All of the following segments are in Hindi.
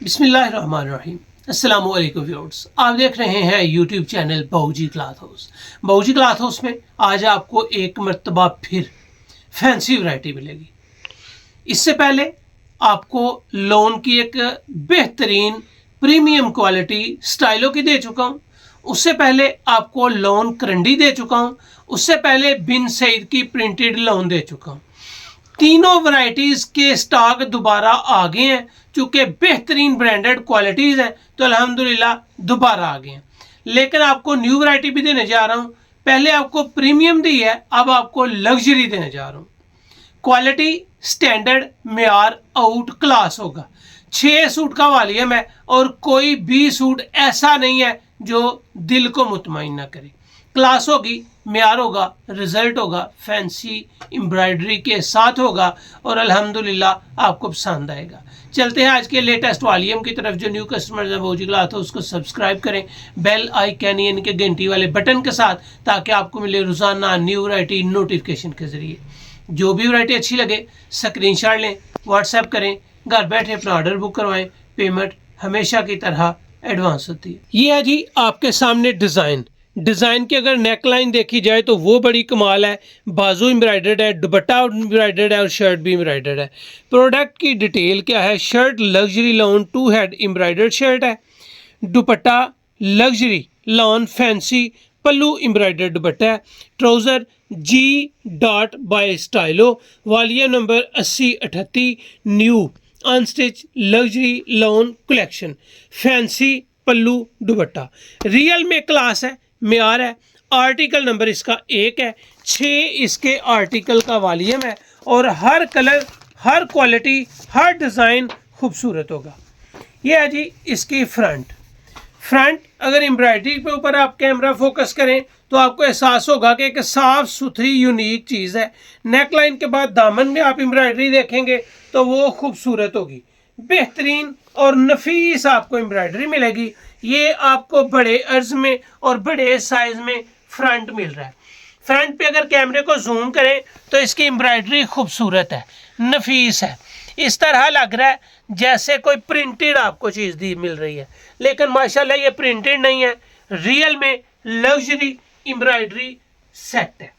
बिस्मिल्लाहिर्रहमानिर्रहीम। अस्सलामुअलैकुम व्यूअर्स, आप देख रहे हैं YouTube channel Bahuji cloth house. Bahuji cloth house में आज आपको एक मर्तबा फिर फैंसी वैरायटी मिलेगी। इससे पहले आपको लोन की एक बेहतरीन प्रीमियम क्वालिटी स्टाइलों की दे चुका हूँ। उससे पहले आपको लोन करंडी दे चुका हूँ। उससे पहले बिन सईद की प्रिंटेड लोन दे चुका हूँ। तीनों वैरायटीज़ के स्टॉक दोबारा आ गए हैं। चूँकि बेहतरीन ब्रांडेड क्वालिटीज़ हैं तो अल्हम्दुलिल्लाह दोबारा आ गए हैं। लेकिन आपको न्यू वैरायटी भी देने जा रहा हूँ। पहले आपको प्रीमियम दी है, अब आपको लग्जरी देने जा रहा हूँ। क्वालिटी स्टैंडर्ड मेयार आउट क्लास होगा। 6 सूट का वॉल्यूम है और कोई भी सूट ऐसा नहीं है जो दिल को मुतमईन ना करे। क्लास होगी, मेयार होगा, रिजल्ट होगा, फैंसी एम्ब्रॉयडरी के साथ होगा और अल्हम्दुलिल्लाह आपको पसंद आएगा। चलते हैं आज के लेटेस्ट वॉल्यूम की तरफ। जो न्यू कस्टमर्स हैं बहूजी क्लॉथ हाउस उसको सब्सक्राइब करें बेल आइकन यानी कि घंटी वाले बटन के साथ, ताकि आपको मिले रोज़ाना न्यू वैरायटी नोटिफिकेशन के ज़रिए। जो भी वैरायटी अच्छी लगे स्क्रीनशॉट लें, व्हाट्सएप करें, घर बैठे अपना ऑर्डर बुक करवाएं। पेमेंट हमेशा की तरह एडवांस होती है। ये है जी आपके सामने डिज़ाइन की अगर नेक लाइन देखी जाए तो वो बड़ी कमाल है। बाजू एम्ब्रॉयडर्ड है, दुपट्टा एम्ब्रॉयडर्ड है और शर्ट भी एम्ब्रॉयडर्ड है। प्रोडक्ट की डिटेल क्या है? Shirt luxury lawn 2 head embroidered shirt है। दुपट्टा लग्जरी लॉन फैंसी पल्लू एम्ब्रॉयडर्ड दुपट्टा है। Trouser G by Stylo, volume number 8038, new unstitch luxury lawn collection, fancy पल्लू दुपट्टा। रियल में क्लास है, मेयार है। आर्टिकल नंबर इसका 1 है। 6 इसके आर्टिकल का वॉल्यूम है और हर कलर, हर क्वालिटी, हर डिज़ाइन खूबसूरत होगा। ये है जी इसकी फ्रंट अगर एम्ब्रॉयडरी के ऊपर आप कैमरा फोकस करें तो आपको एहसास होगा कि एक साफ़ सुथरी यूनिक चीज़ है। नेक लाइन के बाद दामन में आप एम्ब्रॉयडरी देखेंगे तो वो खूबसूरत होगी। बेहतरीन और नफीस आपको एम्ब्रॉयडरी मिलेगी। ये आपको बड़े अर्ज में और बड़े साइज में फ्रंट मिल रहा है। फ्रंट पे अगर कैमरे को जूम करें तो इसकी एम्ब्रॉयडरी खूबसूरत है, नफीस है। इस तरह लग रहा है जैसे कोई प्रिंटेड आपको चीज़ दी मिल रही है, लेकिन माशाल्लाह ये प्रिंटेड नहीं है। रियल में लग्जरी एम्ब्रॉयडरी सेट है।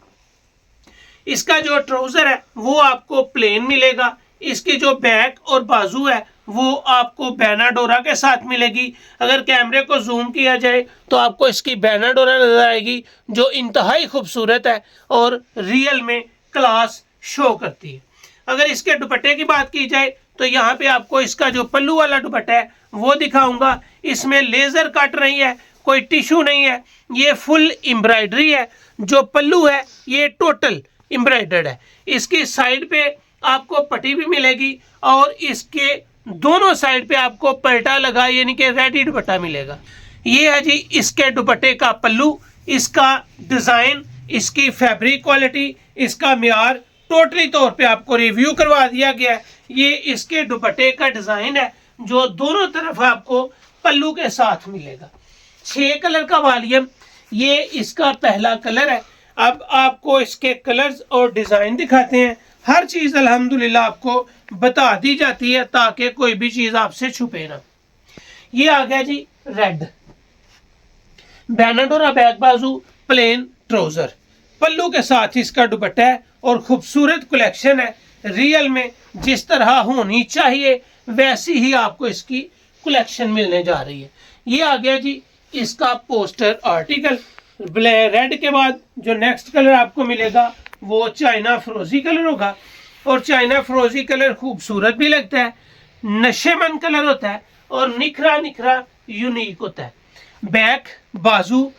इसका जो ट्राउज़र है वो आपको प्लेन मिलेगा। इसकी जो बैक और बाजू है वो आपको बैनाडोरा के साथ मिलेगी। अगर कैमरे को जूम किया जाए तो आपको इसकी बैनाडोरा नजर आएगी जो इंतहाई खूबसूरत है और रियल में क्लास शो करती है। अगर इसके दुपट्टे की बात की जाए तो यहाँ पे आपको इसका जो पल्लू वाला दुपट्टा है वो दिखाऊंगा। इसमें लेज़र कट नहीं है, कोई टिश्यू नहीं है, ये फुल एम्ब्रॉयडरी है। जो पल्लू है ये टोटल एम्ब्रॉयडर्ड है। इसकी साइड पे आपको पट्टी भी मिलेगी और इसके दोनों साइड पे आपको पलटा लगा यानी कि रेडी दुपट्टा मिलेगा। ये है जी इसके दुपट्टे का पल्लू, इसका डिज़ाइन, इसकी फैब्रिक क्वालिटी, इसका मेयार टोटली तौर पे आपको रिव्यू करवा दिया गया है। ये इसके दुपट्टे का डिज़ाइन है जो दोनों तरफ आपको पल्लू के साथ मिलेगा। 6 कलर का वॉल्यूम, ये इसका पहला कलर है। अब आपको इसके कलर्स और डिज़ाइन दिखाते हैं। हर चीज़ अल्हम्दुलिल्लाह आपको बता दी जाती है ताकि कोई भी चीज़ आपसे छुपे ना। ये आ गया जी रेड, बैनाडोरा बैक बाजू, प्लेन ट्राउज़र, पल्लू के साथ इसका दुपट्टा है और खूबसूरत कलेक्शन है। रियल में जिस तरह होनी चाहिए वैसी ही आपको इसकी कलेक्शन मिलने जा रही है। ये आ गया जी इसका पोस्टर आर्टिकल। रेड के बाद जो नेक्स्ट कलर आपको मिलेगा वो चाइना फ्रोजी कलर होगा और चाइना फ्रोजी कलर खूबसूरत भी लगता है, नशेमंद कलर होता है और निखरा निखरा यूनिक होता है। बैक, बाजू,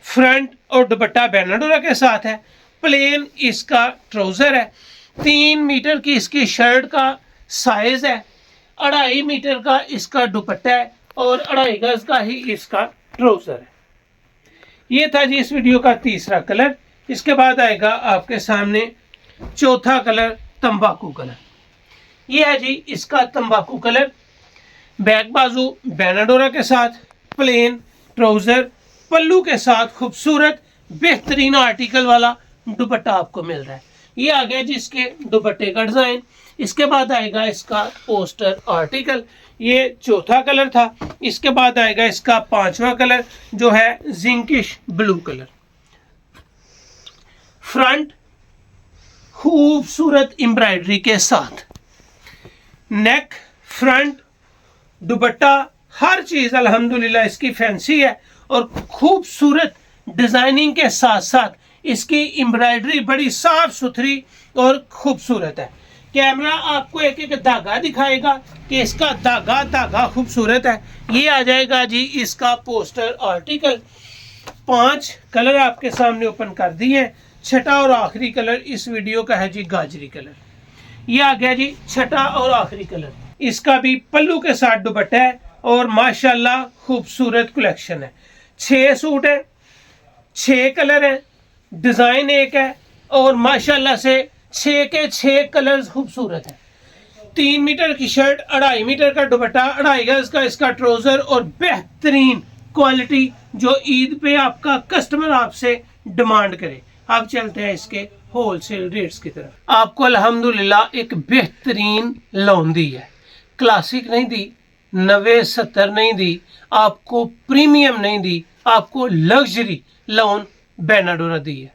फ्रंट और दुपट्टा बैनाडोरा के साथ है। प्लेन इसका ट्राउज़र है। 3 मीटर की इसकी शर्ट का साइज है। 2.5 मीटर का इसका दुपट्टा है और 2.5 गज का ही इसका ट्राउज़र है। ये था जी इस वीडियो का तीसरा कलर। इसके बाद आएगा आपके सामने चौथा कलर, तंबाकू कलर। ये है जी इसका तंबाकू कलर। बैक बाजू बैनाडोरा के साथ, प्लेन ट्राउज़र, पल्लू के साथ खूबसूरत बेहतरीन आर्टिकल वाला दुपट्टा आपको मिल रहा है। ये आ गया जी इसके दुपट्टे का डिज़ाइन। इसके बाद आएगा इसका पोस्टर आर्टिकल। ये चौथा कलर था। इसके बाद आएगा इसका पांचवा कलर जो है जिंकिश ब्लू कलर। फ्रंट खूबसूरत एम्ब्रॉयडरी के साथ, नेक, फ्रंट, दुपट्टा, हर चीज अल्हम्दुलिल्लाह इसकी फैंसी है और खूबसूरत डिजाइनिंग के साथ साथ इसकी एम्ब्रॉयडरी बड़ी साफ सुथरी और खूबसूरत है। कैमरा आपको एक एक धागा दिखाएगा कि इसका धागा खूबसूरत है। ये आ जाएगा जी इसका पोस्टर आर्टिकल। 5 कलर आपके सामने ओपन कर दिए हैं। छठा और आखिरी कलर इस वीडियो का है जी गाजरी कलर। ये आ गया जी छठा और आखिरी कलर। इसका भी पल्लू के साथ दुपट्टा है और माशाल्लाह खूबसूरत कलेक्शन है। 6 सूट है, 6 कलर है, डिजाइन एक है और माशाल्लाह से 6 के 6 कलर्स खूबसूरत है। 3 मीटर की शर्ट, 2.5 मीटर का दुपट्टा, 2.5 गज का इसका ट्राउजर और बेहतरीन क्वालिटी जो ईद पे आपका कस्टमर आपसे डिमांड करे। अब चलते हैं इसके होलसेल रेट्स की तरफ। आपको अल्हम्दुलिल्लाह एक बेहतरीन लोन दी है, क्लासिक नहीं दी, 90-70 नहीं दी, आपको प्रीमियम नहीं दी, आपको लग्जरी लोन बेनाडोरा दी है।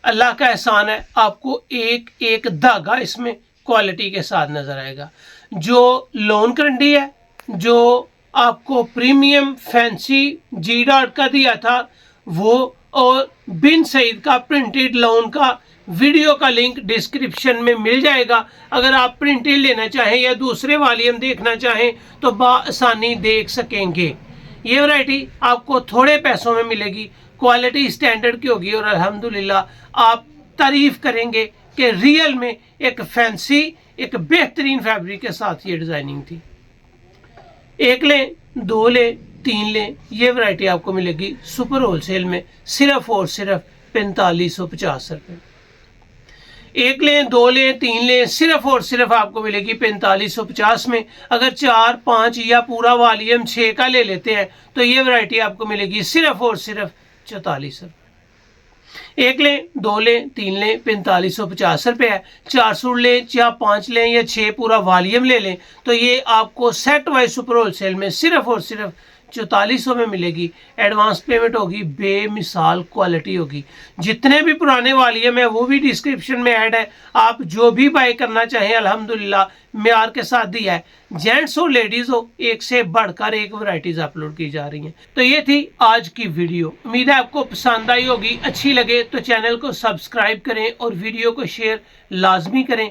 अल्लाह का एहसान है, आपको एक एक धागा इसमें क्वालिटी के साथ नजर आएगा। जो लोन करंडी है, जो आपको प्रीमियम फैंसी जी डॉट का दिया था वो, और बिन सईद का प्रिंटेड लोन का वीडियो का लिंक डिस्क्रिप्शन में मिल जाएगा। अगर आप प्रिंटेड लेना चाहें या दूसरे वॉल्यूम देखना चाहें तो बआसानी देख सकेंगे। ये वैरायटी आपको थोड़े पैसों में मिलेगी, क्वालिटी स्टैंडर्ड की होगी और अल्हम्दुलिल्लाह आप तारीफ करेंगे कि रियल में एक फैंसी, एक बेहतरीन फैब्रिक के साथ ये डिजाइनिंग थी। 1 लें, 2 लें, 3 लें, ये वैरायटी आपको मिलेगी सुपर होलसेल में सिर्फ और सिर्फ 4550 रुपये। 1 लें, 2 लें, 3 लें, सिर्फ और सिर्फ आपको मिलेगी 4550 में। अगर 4, 5 या पूरा वॉल्यूम 6 का ले लेते हैं तो ये वैरायटी आपको मिलेगी सिर्फ और सिर्फ 44 रुपये। 1 लें, 2 लें, 3 लें, 4550 रुपये है। 4 सूट लें या 5 लें या 6 पूरा वॉल्यूम ले लें तो ये आपको सेट वाइज सुपर होलसेल में सिर्फ और सिर्फ 4400 में मिलेगी। एडवांस पेमेंट होगी, बेमिसाल क्वालिटी होगी। जितने भी पुराने वॉल्यूम है वो भी डिस्क्रिप्शन में ऐड है, आप जो भी बाय करना चाहें अल्हम्दुलिल्लाह मेयार के साथ दिया है। जेंट्स हो लेडीज हो, एक से बढ़कर एक वैरायटीज अपलोड की जा रही हैं। तो ये थी आज की वीडियो, उम्मीद है आपको पसंद आई होगी। अच्छी लगे तो चैनल को सब्सक्राइब करें और वीडियो को शेयर लाजमी करें।